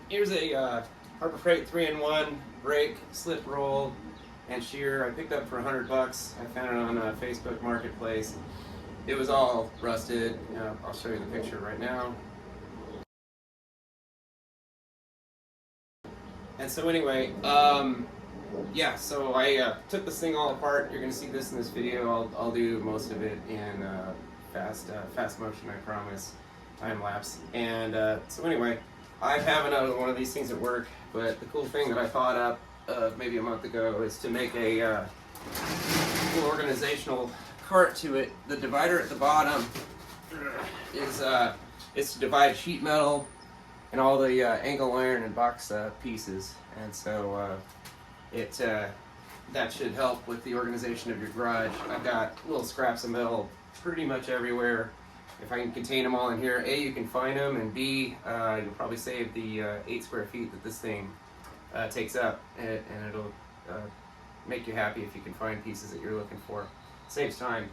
here's a Harbor Freight 3-in-1 brake, slip roll, and shear. I picked up for $100. I found it on Facebook Marketplace. It was all rusted. I'll show you the picture right now. And so anyway, yeah, so I took this thing all apart. You're going to see this in this video. I'll do most of it in fast motion, I promise, time lapse. And so anyway, I have another one of these things at work, but the cool thing that I thought up maybe a month ago is to make a little organizational cart to it. The divider at the bottom is to divide sheet metal and all the angle iron and box pieces, and so that should help with the organization of your garage. I've got little scraps of metal pretty much everywhere. If I can contain them all in here, A, you can find them, and B, you'll probably save the 8 square feet that this thing takes up, and it'll make you happy if you can find pieces that you're looking for. Saves time.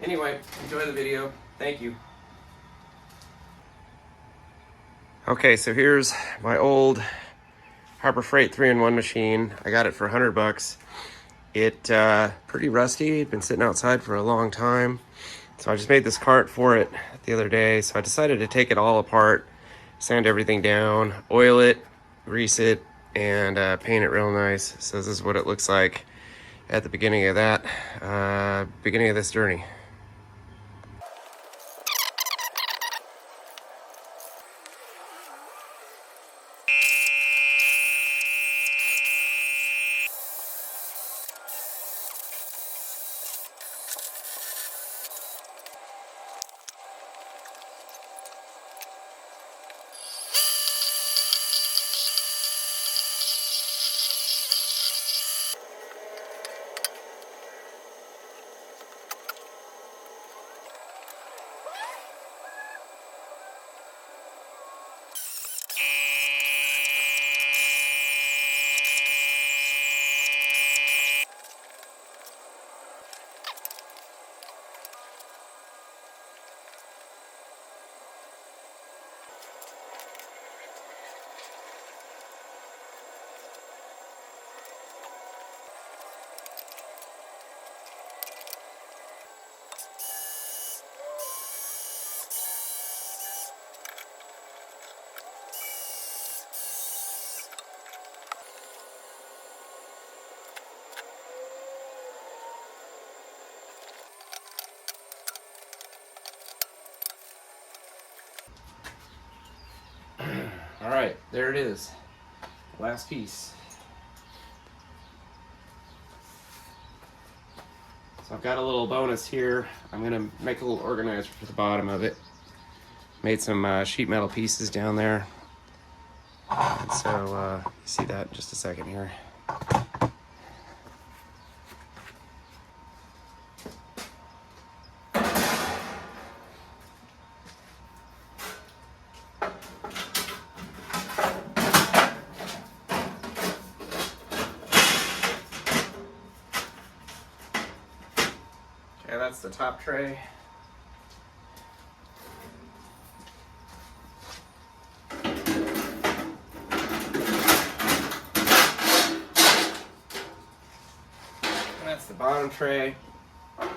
Anyway, enjoy the video. Thank you. Okay, so here's my old Harbor Freight 3-in-1 machine. I got it for $100. It pretty rusty. It's been sitting outside for a long time. So I just made this cart for it the other day. So I decided to take it all apart, sand everything down, oil it, grease it, and paint it real nice. So this is what it looks like at the beginning of this journey. All right, there it is. Last piece. So I've got a little bonus here. I'm gonna make a little organizer for the bottom of it. Made some sheet metal pieces down there. And so you see that in just a second here. Okay, that's the top tray. And that's the bottom tray. I'm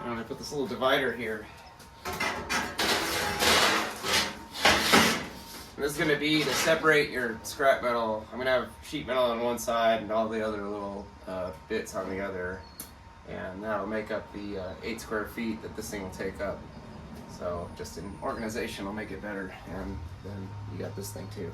going to put this little divider here. And this is going to be to separate your scrap metal. I'm going to have sheet metal on one side and all the other little bits on the other. And that'll make up the 8 square feet that this thing will take up. So just in organization will make it better, and then you got this thing too.